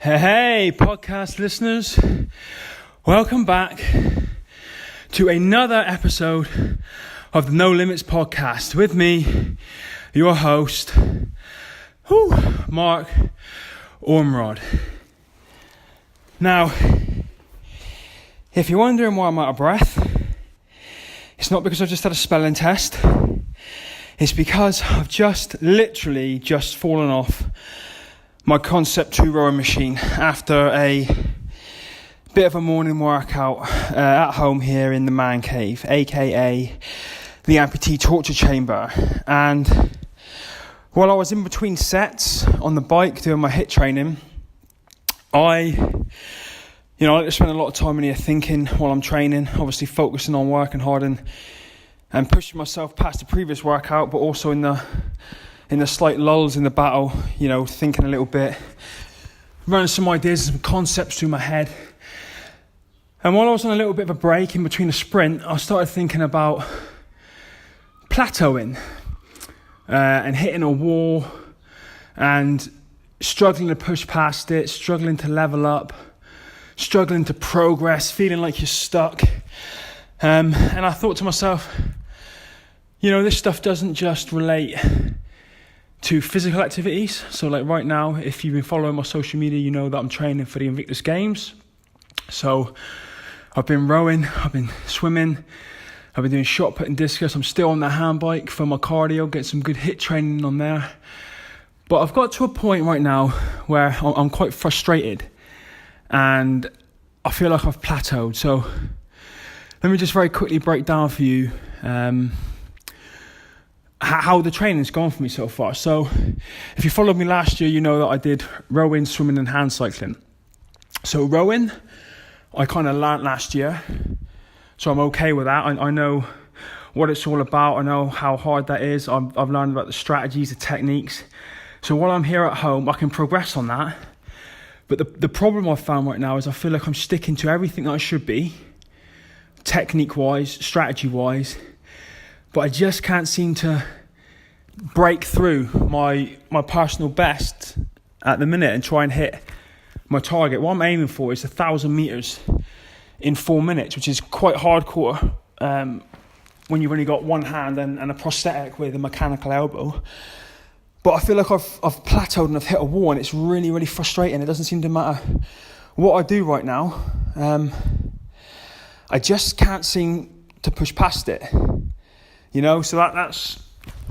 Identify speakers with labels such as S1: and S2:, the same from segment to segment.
S1: Hey, podcast listeners. Welcome back to another episode of the No Limits podcast with me, your host, Mark Ormrod. Now, if you're wondering why I'm out of breath, it's not because I've just had a spelling test. It's because I've literally fallen off my Concept 2 rowing machine after a bit of a morning workout at home here in the man cave, aka the amputee torture chamber. And while I was in between sets on the bike doing my HIIT training, I like to spend a lot of time in here thinking while I'm training, obviously focusing on working hard and pushing myself past the previous workout, but also in the slight lulls in the battle, thinking a little bit, running some ideas, some concepts through my head. And while I was on a little bit of a break in between a sprint, I started thinking about plateauing and hitting a wall and struggling to push past it, struggling to level up, struggling to progress, feeling like you're stuck. And I thought to myself, this stuff doesn't just relate to physical activities. So like right now, if you've been following my social media, you know that I'm training for the Invictus Games. So I've been rowing, I've been swimming, I've been doing shot put and discus. I'm still on the hand bike for my cardio, get some good HIIT training on there. But I've got to a point right now where I'm quite frustrated and I feel like I've plateaued. So let me just very quickly break down for you how the training's gone for me so far. So if you followed me last year, you know that I did rowing, swimming and hand cycling. So rowing, I kind of learnt last year, so I'm okay with that. I know what it's all about. I know how hard that is. I've learned about the strategies, the techniques. So while I'm here at home, I can progress on that. But the problem I've found right now is I feel like I'm sticking to everything that I should be, technique-wise, strategy-wise, but I just can't seem to break through my personal best at the minute and try and hit my target. What I'm aiming for is 1,000 meters in 4 minutes, which is quite hardcore when you've only got one hand and a prosthetic with a mechanical elbow. But I feel like I've plateaued and I've hit a wall, and it's really, really frustrating. It doesn't seem to matter what I do right now. I just can't seem to push past it. So that's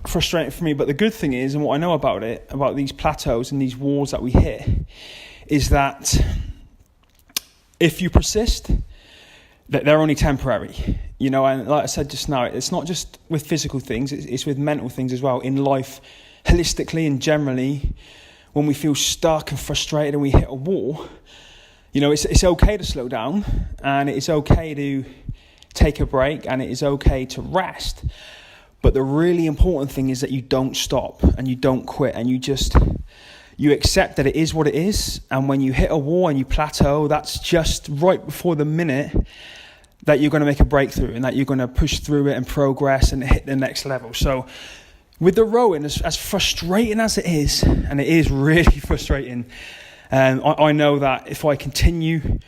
S1: frustrating for me. But the good thing is, and what I know about these plateaus and these walls that we hit, is that if you persist, that they're only temporary. And like I said just now, it's not just with physical things, it's with mental things as well. In life, holistically and generally, when we feel stuck and frustrated and we hit a wall, it's okay to slow down, and it's okay to take a break, and it is okay to rest. But the really important thing is that you don't stop and you don't quit, and you accept that it is what it is. And when you hit a wall and you plateau, that's just right before the minute that you're going to make a breakthrough and that you're going to push through it and progress and hit the next level. So with the rowing, as frustrating as it is, and it is really frustrating, I know that if I continue,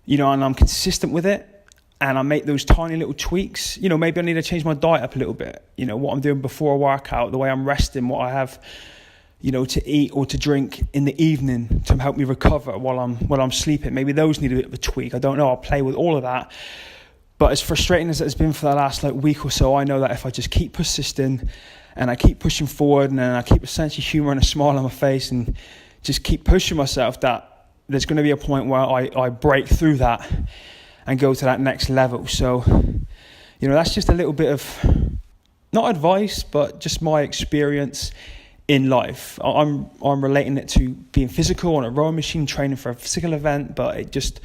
S1: and I'm consistent with it, and I make those tiny little tweaks, maybe I need to change my diet up a little bit. What I'm doing before a workout, the way I'm resting, what I have, to eat or to drink in the evening to help me recover while I'm sleeping. Maybe those need a bit of a tweak. I don't know. I'll play with all of that. But as frustrating as it's been for the last week or so, I know that if I just keep persisting and I keep pushing forward and I keep a sense of humor and a smile on my face and just keep pushing myself, that there's going to be a point where I break through that and go to that next level. So, that's just a little bit of, not advice, but just my experience in life. I'm relating it to being physical on a rowing machine, training for a physical event, but it just,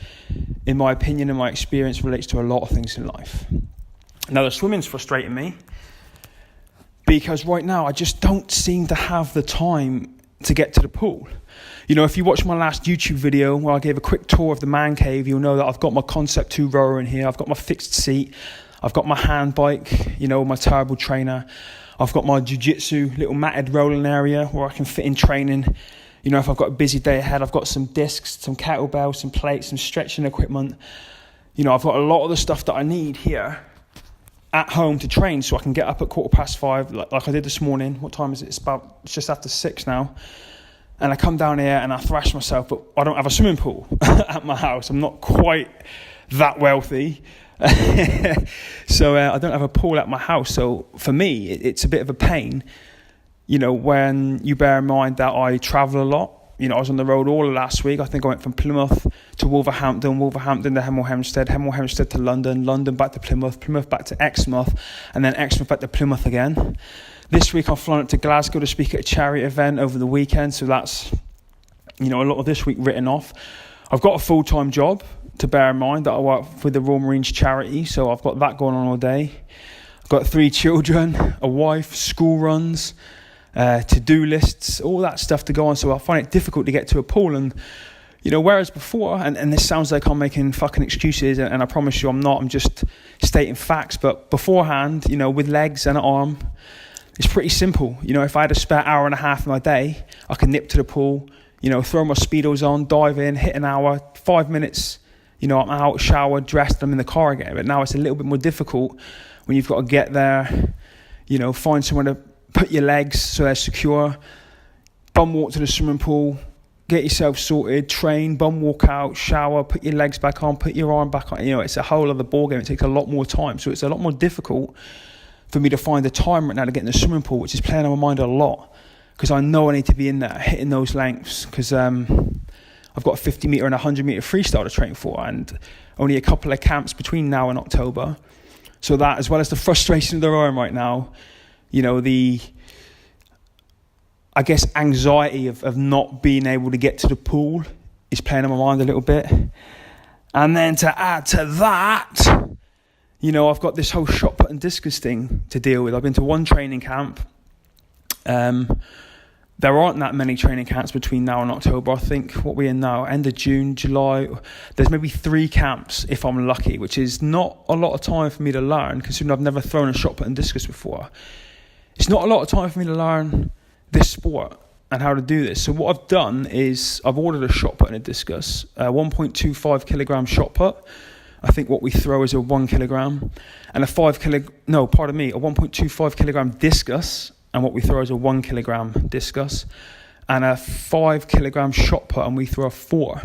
S1: in my opinion and my experience, relates to a lot of things in life. Now, the swimming's frustrating me because right now I just don't seem to have the time to get to the pool. If you watch my last YouTube video where I gave a quick tour of the man cave, you'll know that I've got my Concept 2 rower in here. I've got my fixed seat. I've got my hand bike, my turbo trainer. I've got my jiu-jitsu little matted rolling area where I can fit in training You know, if I've got a busy day ahead, I've got some discs, some kettlebells, some plates, some stretching equipment. You know, I've got a lot of the stuff that I need here at home to train, so I can get up at 5:15, like I did this morning. What time is it? It's just after 6 now. And I come down here and I thrash myself, but I don't have a swimming pool at my house. I'm not quite that wealthy. So I don't have a pool at my house. So for me, it's a bit of a pain, you know, when you bear in mind that I travel a lot. You know, I was on the road all of last week. I think I went from Plymouth to Wolverhampton, Wolverhampton to Hemel Hempstead, Hemel Hempstead to London, London back to Plymouth, Plymouth back to Exmouth, and then Exmouth back to Plymouth again. This week I've flown up to Glasgow to speak at a charity event over the weekend, so that's, you know, a lot of this week written off. I've got a full-time job, to bear in mind, that I work with the Royal Marines charity, so I've got that going on all day. I've got 3 children, a wife, school runs, to-do lists, all that stuff to go on, so I find it difficult to get to a pool. And, you know, whereas before, and this sounds like I'm making fucking excuses, and I promise you I'm not, I'm just stating facts, but beforehand, you know, with legs and an arm, it's pretty simple. You know, if I had a spare hour and a half in my day, I can nip to the pool, you know, throw my Speedos on, dive in, hit an hour, 5 minutes, you know, I'm out, showered, dressed, I'm in the car again. But now it's a little bit more difficult when you've got to get there, you know, find somewhere to put your legs so they're secure, bum walk to the swimming pool, get yourself sorted, train, bum walk out, shower, put your legs back on, put your arm back on. You know, it's a whole other ballgame. It takes a lot more time. So it's a lot more difficult for me to find the time right now to get in the swimming pool, which is playing on my mind a lot, because I know I need to be in there, hitting those lengths, because I've got a 50 metre and 100 metre freestyle to train for, and only a couple of camps between now and October. So that, as well as the frustration of the rowing right now, you know, the, I guess, anxiety of not being able to get to the pool is playing on my mind a little bit. And then to add to that, you know, I've got this whole shot put and discus thing to deal with. I've been to one training camp. There aren't that many training camps between now and October. I think what we're in now, end of June, July, there's maybe 3 camps if I'm lucky, which is not a lot of time for me to learn, considering I've never thrown a shot put and discus before. It's not a lot of time for me to learn this sport and how to do this. So what I've done is I've ordered a shot put and a discus, 1.25 kilogram shot put. I think what we throw is a 1 kilogram, and a 1.25 kilogram discus, and what we throw is a 1 kilogram discus, and a 5 kilogram shot put, and we throw a 4.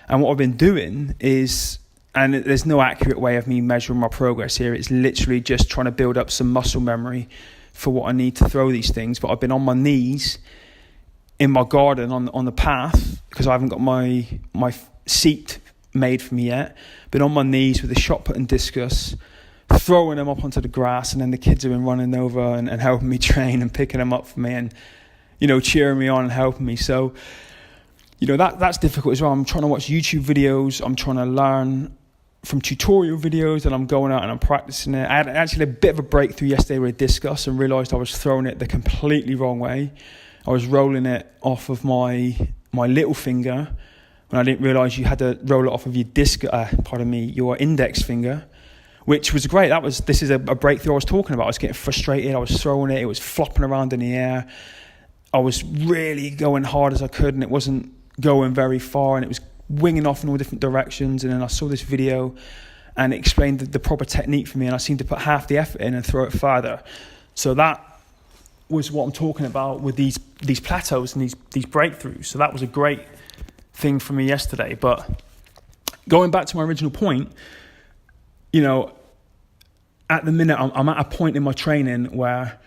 S1: And what I've been doing is, and there's no accurate way of me measuring my progress here, it's literally just trying to build up some muscle memory for what I need to throw these things. But I've been on my knees in my garden on the path, because I haven't got my seat made for me yet. Been on my knees with a shot put and discus, throwing them up onto the grass, and then the kids have been running over and helping me train and picking them up for me, and, you know, cheering me on and helping me. So, you know, that's difficult as well. I'm trying to watch YouTube videos. I'm trying to learn from tutorial videos, and I'm going out and I'm practicing it. I had actually a bit of a breakthrough yesterday with discus and realised I was throwing it the completely wrong way. I was rolling it off of my little finger, when I didn't realise you had to roll it off of your your index finger, which was great. This is a breakthrough I was talking about. I was getting frustrated. I was throwing it. It was flopping around in the air. I was really going hard as I could, and it wasn't going very far, and it was winging off in all different directions. And then I saw this video, and it explained the proper technique for me, and I seemed to put half the effort in and throw it further. So that was what I'm talking about with these plateaus and these breakthroughs. So that was a great thing for me yesterday. But going back to my original point, you know, at the minute I'm at a point in my training where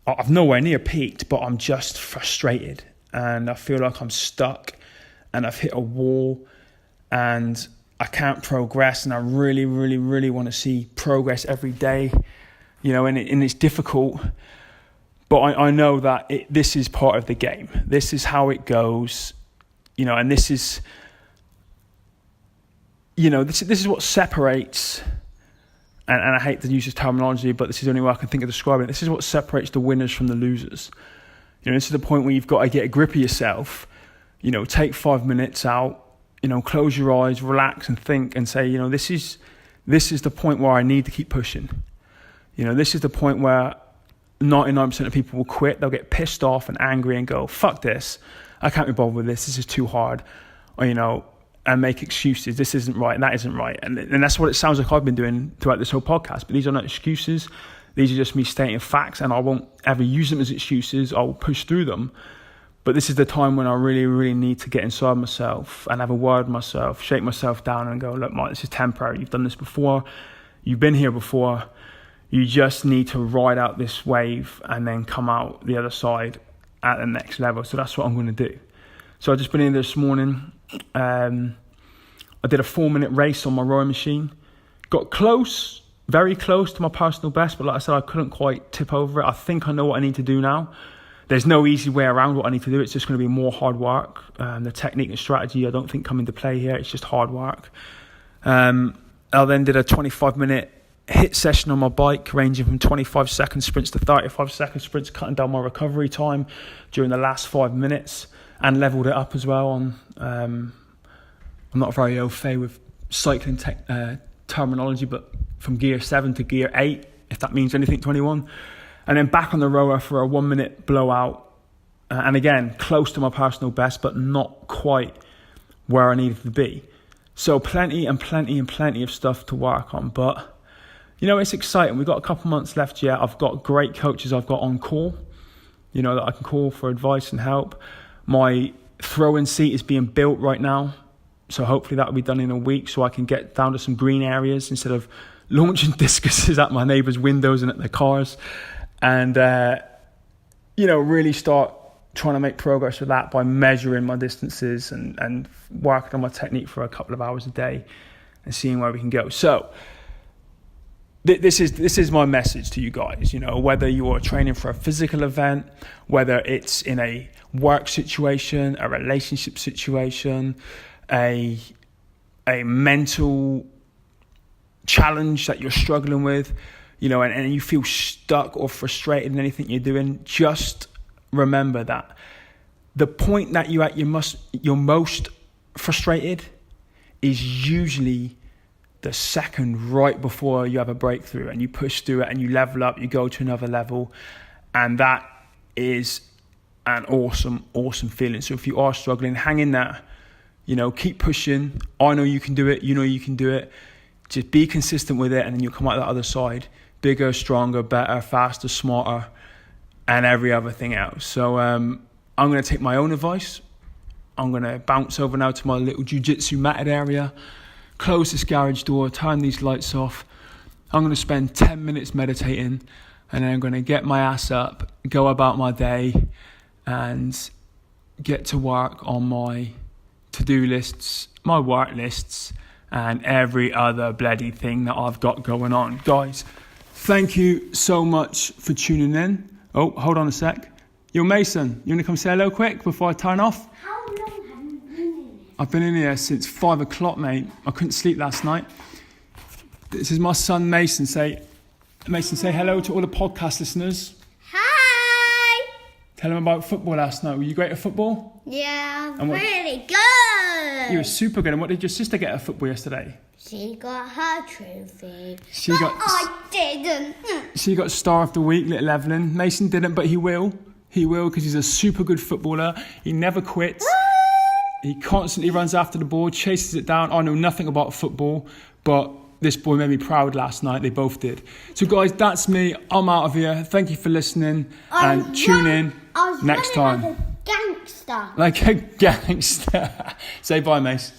S1: I've nowhere near peaked, but I'm just frustrated, and I feel like I'm stuck, and I've hit a wall, and I can't progress, and I really, really, really want to see progress every day, you know, and it's difficult. But I know that this is part of the game. This is how it goes, you know, and this is, you know, this is what separates, and I hate to use this terminology, but this is the only way I can think of describing it. This is what separates the winners from the losers. You know, this is the point where you've got to get a grip of yourself, you know, take 5 minutes out, you know, close your eyes, relax and think and say, you know, this is the point where I need to keep pushing. You know, this is the point where 99% of people will quit. They'll get pissed off and angry and go, fuck this. I can't be bothered with this. This is too hard. Or, and make excuses. This isn't right and that isn't right. And that's what it sounds like I've been doing throughout this whole podcast. But these are not excuses. These are just me stating facts, and I won't ever use them as excuses. I'll push through them. But this is the time when I really, really need to get inside myself and have a word with myself, shake myself down and go, look, Mike, this is temporary. You've done this before. You've been here before. You just need to ride out this wave and then come out the other side at the next level. So that's what I'm going to do. So I've just been in this morning. I did a 4-minute race on my rowing machine. Got close, very close to my personal best. But like I said, I couldn't quite tip over it. I think I know what I need to do now. There's no easy way around what I need to do. It's just going to be more hard work. The technique and strategy I don't think come into play here. It's just hard work. I then did a 25-minute HIIT session on my bike, ranging from 25-second sprints to 35-second sprints, cutting down my recovery time during the last 5 minutes, and leveled it up as well. I'm not very au fait with cycling terminology, but from gear 7 to gear 8, if that means anything to anyone. And then back on the rower for a 1-minute blowout. And again, close to my personal best, but not quite where I needed to be. So plenty of stuff to work on. But, it's exciting. We've got a couple months left yet. I've got great coaches I've got on call, that I can call for advice and help. My throw-in seat is being built right now. So hopefully that will be done in a week so I can get down to some green areas instead of launching discuses at my neighbours' windows and at their cars. And, really start trying to make progress with that by measuring my distances and working on my technique for a couple of hours a day and seeing where we can go. So this is my message to you guys, whether you are training for a physical event, whether it's in a work situation, a relationship situation, a mental challenge that you're struggling with, and you feel stuck or frustrated in anything you're doing, just remember that the point that you're at your most frustrated is usually the second right before you have a breakthrough and you push through it and you level up, you go to another level, and that is an awesome feeling. So if you are struggling, hang in there, keep pushing. I know you can do it, you can do it. Just be consistent with it, and then you'll come out the other side bigger, stronger, better, faster, smarter, and every other thing else. So I'm going to take my own advice. I'm going to bounce over now to my little jiu-jitsu matted area, close this garage door, turn these lights off. I'm going to spend 10 minutes meditating, and then I'm going to get my ass up, go about my day, and get to work on my to-do lists, my work lists, and every other bloody thing that I've got going on. Guys, thank you so much for tuning in. Oh, hold on a sec. Yo, Mason, you want to come say hello quick before I turn off?
S2: How long have you been in here?
S1: I've been in here since 5 o'clock, mate. I couldn't sleep last night. This is my son, Mason. Say hello to all the podcast listeners.
S2: Hi!
S1: Tell them about football last night. Were you great at football?
S2: Yeah,
S1: And what-
S2: really good.
S1: You were super good. And what did your sister get at football yesterday?
S2: She got her trophy.
S1: She
S2: but
S1: got-
S2: I didn't.
S1: She got Star of the Week, little Evelyn. Mason didn't, but he will. He will, because he's a super good footballer. He never quits. He constantly runs after the ball, chases it down. I know nothing about football, but this boy made me proud last night. They both did. So, guys, that's me. I'm out of here. Thank you for listening, and tune in next time.
S2: Like a gangster.
S1: Like a gangster. Say bye, Mace.